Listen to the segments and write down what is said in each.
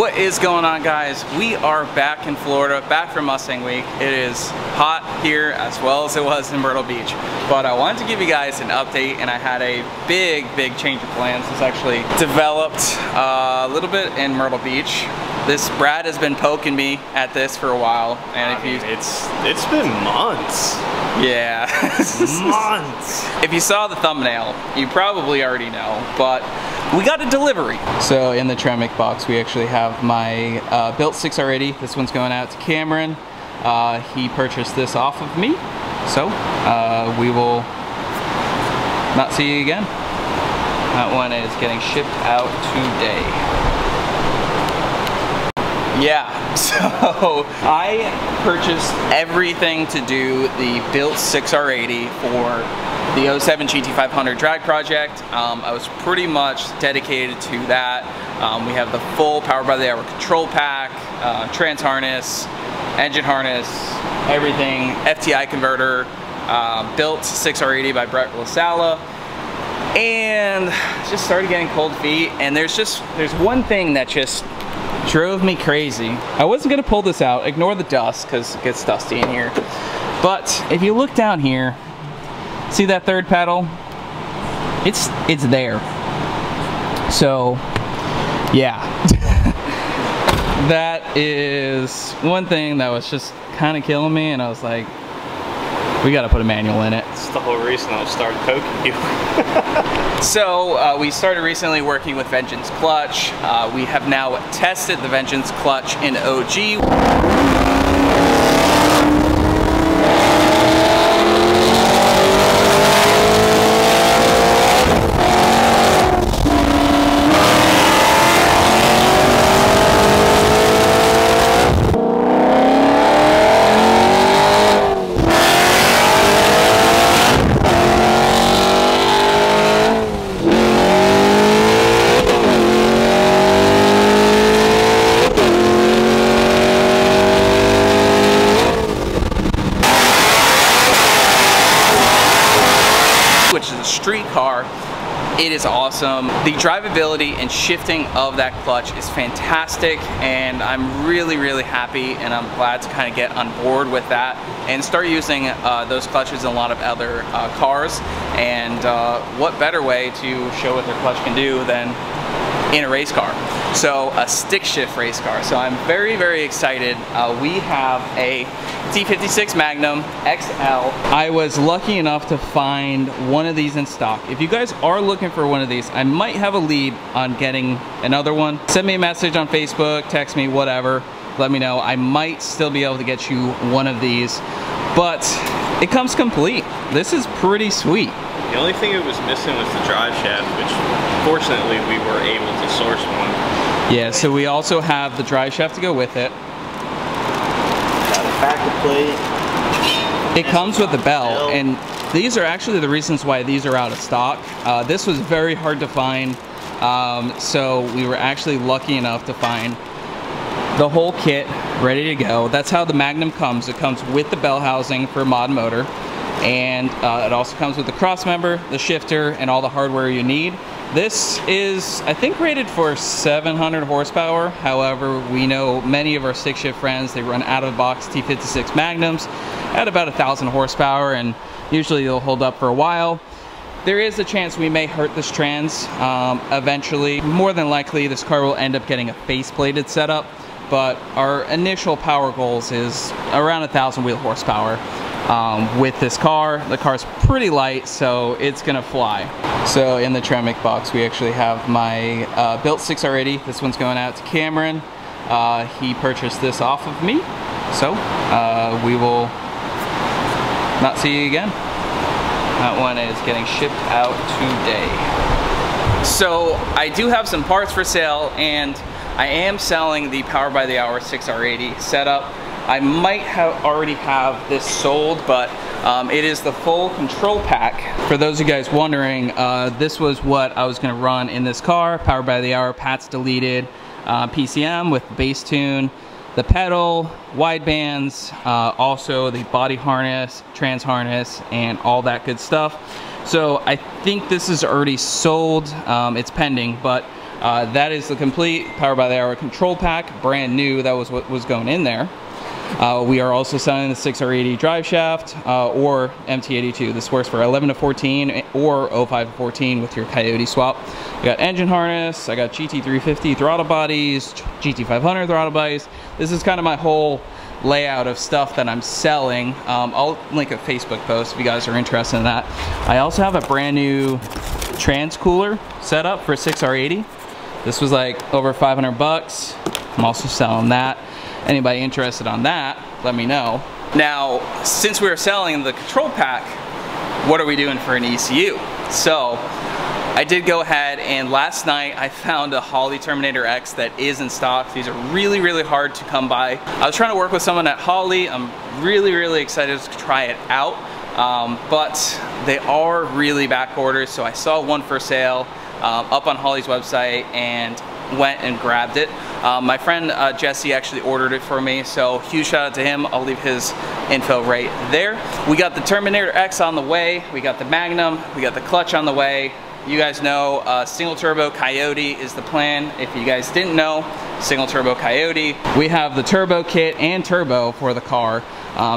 What is going on, guys? We are back in Florida, back from Mustang Week. It is hot here as well as it was in Myrtle Beach. But I wanted to give you guys an update, and I had a big change of plans. It's actually developed a little bit in Myrtle Beach. Brad has been poking me at this for a while, and it's been months. Yeah. Months. If you saw the thumbnail, you probably already know, but we got a delivery. So in the Tremic box, we actually have my built 6R80. This one's going out to Cameron. He purchased this off of me. So we will not see you again. That one is getting shipped out today. Yeah, so I purchased everything to do the built 6R80 for the 07 GT500 drag project. I was pretty much dedicated to that. We have the full power by the hour control pack, trans harness, engine harness, everything, FTI converter, built 6R80 by Brett Lasala. And just started getting cold feet, and there's one thing that just drove me crazy. I wasn't gonna pull this out, ignore the dust because it gets dusty in here. But if you look down here, see that third pedal? It's there. So yeah. That is one thing that was just kind of killing me, and I was like, we gotta put a manual in it. That's the whole reason I started poking you. So we started recently working with Vengeance Clutch. We have now tested the Vengeance Clutch in OG. Which is a street car. It is awesome. The drivability and shifting of that clutch is fantastic, and I'm really happy, and I'm glad to kind of get on board with that and start using those clutches in a lot of other cars. And what better way to show what their clutch can do than in a race car? So a stick shift race car. So I'm very excited. We have a T56 Magnum XL. I was lucky enough to find one of these in stock. If you guys are looking for one of these, I might have a lead on getting another one. Send me a message on Facebook, text me, whatever. Let me know. I might still be able to get you one of these, but it comes complete. This is pretty sweet. The only thing it was missing was the drive shaft, which fortunately we were able to source one. Yeah, so we also have the drive shaft to go with it. Got a backer plate. It comes with the bell, and these are actually the reasons why these are out of stock. This was very hard to find, so we were actually lucky enough to find the whole kit ready to go. That's how the Magnum comes. It comes with the bell housing for mod motor, and it also comes with the cross member, the shifter, and all the hardware you need. This is, I think, rated for 700 horsepower. However, we know many of our stick shift friends, they run out of the box T56 Magnums at about 1,000 horsepower, and usually they'll hold up for a while. There is a chance we may hurt this trans eventually. More than likely, this car will end up getting a face-plated setup, but our initial power goals is around 1,000 wheel horsepower. With this car, the car's pretty light, so it's gonna fly. So in the Tremic box, we actually have my built 6R80. This one's going out to Cameron. He purchased this off of me, so we will not see you again. That one is getting shipped out today. So I do have some parts for sale, and I am selling the Power by the Hour 6R80 setup. I might already have this sold, but it is the full control pack. For those of you guys wondering, this was what I was gonna run in this car. Power by the Hour, Pat's deleted, PCM with the bass tune, the pedal, wide bands, also the body harness, trans harness, and all that good stuff. So I think this is already sold. It's pending, but That is the complete Power by the Hour control pack, brand new. That was what was going in there. We are also selling the 6R80 drive shaft or MT82. This works for 11 to 14 or 05 to 14 with your Coyote swap. I got engine harness, I got GT350 throttle bodies, GT500 throttle bodies. This is kind of my whole layout of stuff that I'm selling. I'll link a Facebook post if you guys are interested in that. I also have a brand new trans cooler setup for 6R80. This was like over 500 bucks. I'm also selling that. Anybody interested on that, let me know. Now, since we were selling the control pack, what are we doing for an ECU? So, I did go ahead and last night I found a Holley Terminator X that is in stock. These are really, really hard to come by. I was trying to work with someone at Holley. I'm really, really excited to try it out. But they are really back orders, so I saw one for sale up on Holley's website and went and grabbed it. My friend Jesse actually ordered it for me, so huge shout out to him. I'll leave his info right there. We got the Terminator X on the way, we got the Magnum, we got the clutch on the way. You guys know single turbo Coyote is the plan. If you guys didn't know, single turbo Coyote. We have the turbo kit and turbo for the car.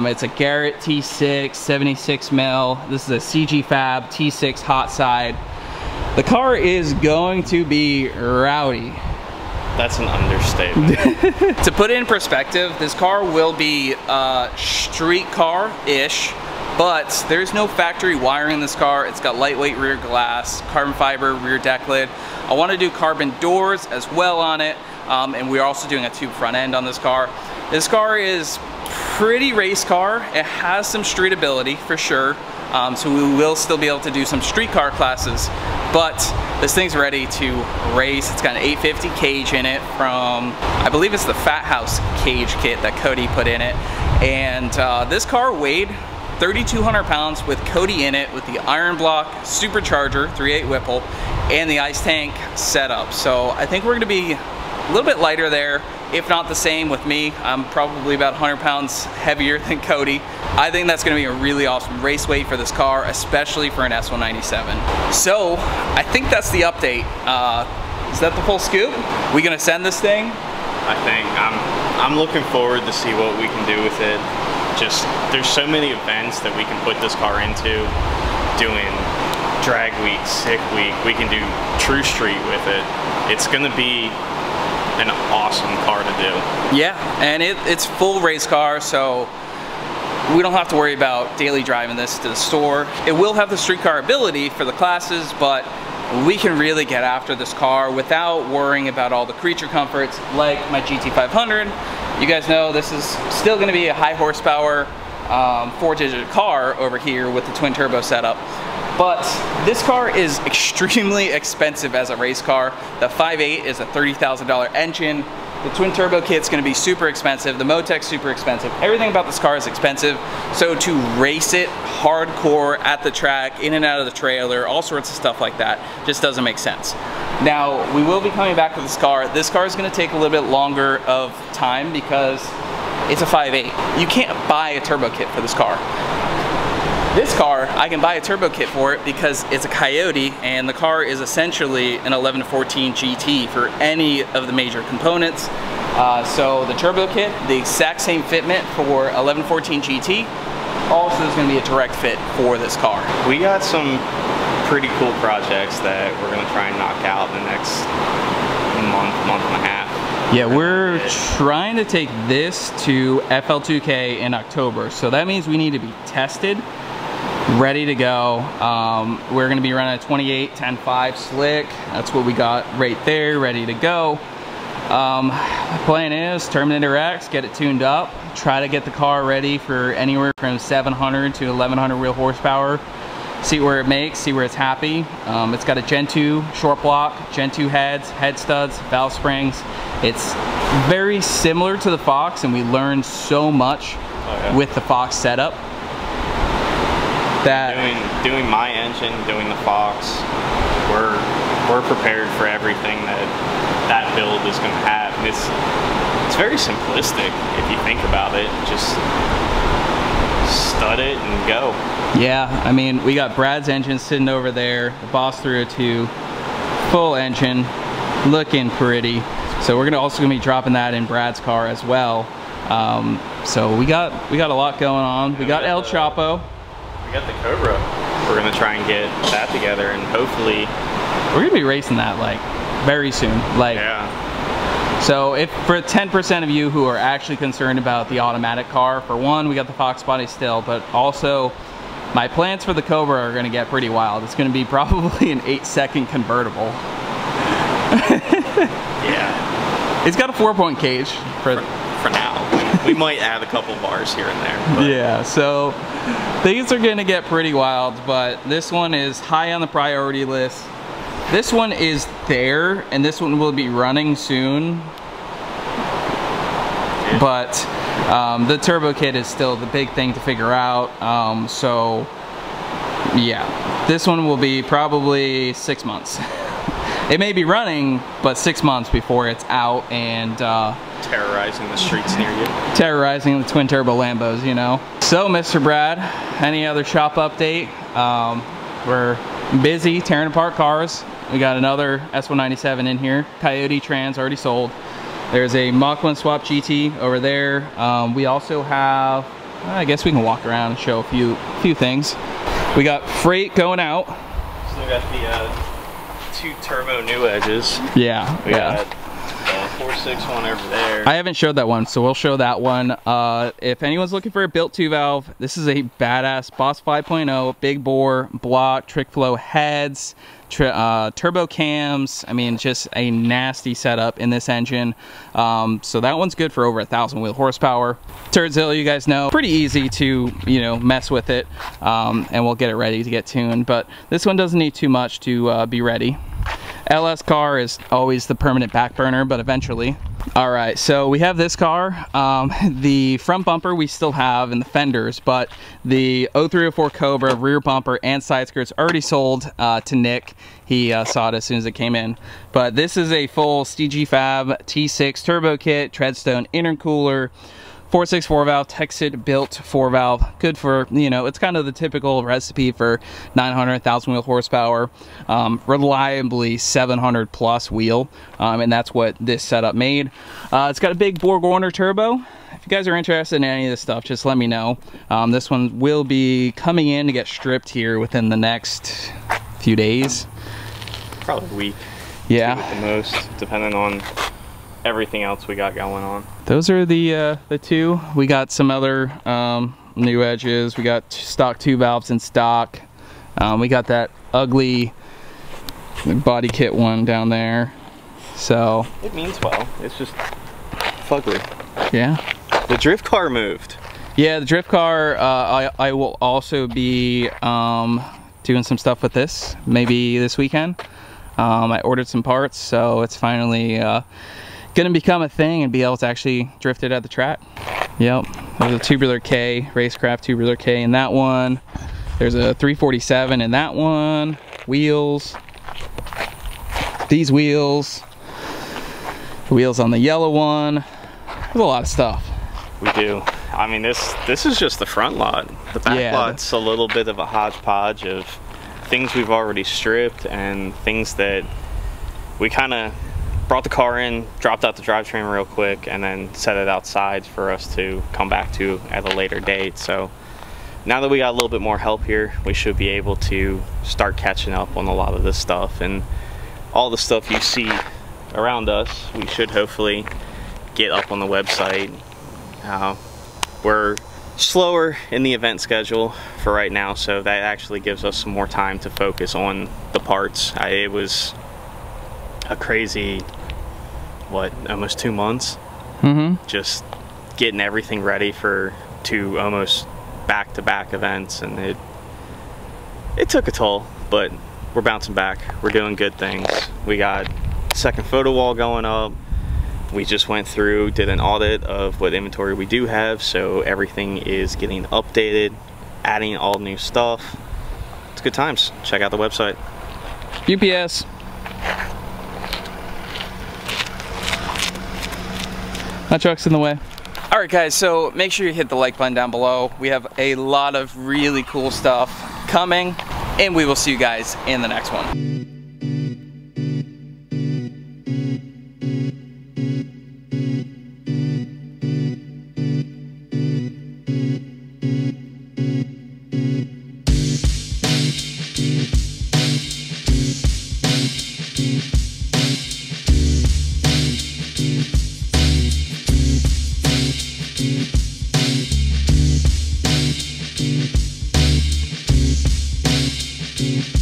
It's a Garrett T6 76 mil. This is a CG Fab T6 hot side. The car is going to be rowdy. That's an understatement. To put it in perspective, this car will be street car-ish, but there's no factory wiring in this car. It's got lightweight rear glass, carbon fiber rear deck lid. I want to do carbon doors as well on it, and we're also doing a tube front end on this car. This car is pretty race car. It has some street ability for sure. So we will still be able to do some street car classes, but this thing's ready to race. It's got an 850 cage in it from, I believe it's the Fat House cage kit that Cody put in it. And this car weighed 3,200 pounds with Cody in it with the iron block supercharger 3.8 Whipple and the ice tank setup. So I think we're gonna be a little bit lighter there, if not the same with me. I'm probably about 100 pounds heavier than Cody. I think that's gonna be a really awesome race weight for this car, especially for an S197. So, I think that's the update. Is that the full scoop? We gonna send this thing? I think. I'm looking forward to see what we can do with it. Just, there's so many events that we can put this car into, doing drag week, sick week. We can do true street with it. It's gonna be an awesome car to do. Yeah, and it's full race car, so we don't have to worry about daily driving this to the store. It will have the street car ability for the classes, but we can really get after this car without worrying about all the creature comforts like my GT500. You guys know this is still going to be a high horsepower 4-digit car over here with the twin turbo setup. But this car is extremely expensive as a race car. The 5.8 is a $30,000 engine. The twin turbo kit's gonna be super expensive. The Motec's super expensive. Everything about this car is expensive. So to race it hardcore at the track, in and out of the trailer, all sorts of stuff like that, just doesn't make sense. Now, we will be coming back to this car. This car is gonna take a little bit longer of time because it's a 5.8. You can't buy a turbo kit for this car. This car, I can buy a turbo kit for it because it's a Coyote and the car is essentially an 11 to 14 GT for any of the major components. So the turbo kit, the exact same fitment for 11 to 14 GT, also is going to be a direct fit for this car. We got some pretty cool projects that we're going to try and knock out in the next month and a half. Yeah, we're trying to take this to FL2K in October. So that means we need to be tested, ready to go. We're gonna be running a 28 10.5 slick. That's what we got right there, ready to go. The plan is Terminator X, get it tuned up, try to get the car ready for anywhere from 700 to 1100 real horsepower. See where it makes, see where it's happy. It's got a Gen 2 short block, Gen 2 heads, head studs, valve springs. It's very similar to the Fox, and we learned so much with the Fox setup. That doing my engine, doing the Fox, we're prepared for everything that build is going to have. And it's very simplistic if you think about it. Just stud it and go. Yeah, I mean, we got Brad's engine sitting over there. The Boss 302 full engine. looking pretty. So we're also gonna be dropping that in Brad's car as well. So we got a lot going on. We got El Chapo. We got the Cobra. We're gonna try and get that together, and hopefully we're gonna be racing that like very soon. Like, yeah. So if for 10% of you who are actually concerned about the automatic car, for one, we got the Fox body still, but also my plans for the Cobra are gonna get pretty wild. It's gonna be probably an 8-second convertible. Yeah. It's got a 4-point cage for now. We might add a couple bars here and there. But. Yeah, so these are gonna get pretty wild, but this one is high on the priority list. This one is there, and this one will be running soon. Yeah. But the turbo kit is still the big thing to figure out. So yeah, this one will be probably 6 months. It may be running, but 6 months before it's out and terrorizing the streets near you. Terrorizing the twin turbo Lambos, you know. So, Mr. Brad, any other shop update? We're busy tearing apart cars. We got another S197 in here. Coyote Trans already sold. There's a Mach 1 Swap GT over there. We also have, I guess we can walk around and show a few things. We got freight going out. Still got the 2 turbo new edges. Yeah, we got 461 over there. I haven't showed that one, so we'll show that one. If anyone's looking for a built 2 valve, this is a badass Boss 5.0, big bore, block, trick flow heads, turbo cams. I mean, just a nasty setup in this engine. So that one's good for over 1,000 wheel horsepower. Turdzilla, you guys know, pretty easy to, you know, mess with it, and we'll get it ready to get tuned. But this one doesn't need too much to be ready. LS car is always the permanent back burner, but eventually. All right, so we have this car. The front bumper we still have in the fenders, but the 0304 Cobra rear bumper and side skirts already sold to Nick. He saw it as soon as it came in. But this is a full STG-Fab T6 turbo kit, Treadstone intercooler, 464 valve, Texas built 4 valve. Good for, you know, it's kind of the typical recipe for 900,000 wheel horsepower, reliably 700 plus wheel, and that's what this setup made. It's got a big Borg Warner turbo. If you guys are interested in any of this stuff, just let me know. This one will be coming in to get stripped here within the next few days. Probably a week. Yeah. 2 at the most, depending on everything else we got going on. Those are the 2. We got some other new edges. We got stock 2 valves in stock. We got that ugly body kit one down there. So it means well. It's just fugly. Yeah. The drift car moved. Yeah, the drift car. I will also be doing some stuff with this. Maybe this weekend. I ordered some parts, so it's finally gonna become a thing and be able to actually drift it at the track. Yep, there's a tubular K, Racecraft tubular K in that one. There's a 347 in that one. Wheels, these wheels, the wheels on the yellow one. There's a lot of stuff. We do. I mean, this is just the front lot. The back lot's a little bit of a hodgepodge of things we've already stripped and things that we kind of brought the car in, dropped out the drivetrain real quick, and then set it outside for us to come back to at a later date. So now that we got a little bit more help here, we should be able to start catching up on a lot of this stuff, and all the stuff you see around us, we should hopefully get up on the website. We're slower in the event schedule for right now, so that actually gives us some more time to focus on the parts. It was a crazy, what, almost 2 months? Just getting everything ready for 2 almost back-to-back events, and it took a toll, but we're bouncing back. We're doing good things. We got second photo wall going up. We just went through, did an audit of what inventory we do have, so everything is getting updated, adding all new stuff. It's good times. Check out the website. UPS. My truck's in the way. All right, guys, so make sure you hit the like button down below. We have a lot of really cool stuff coming, and we will see you guys in the next one. Deep.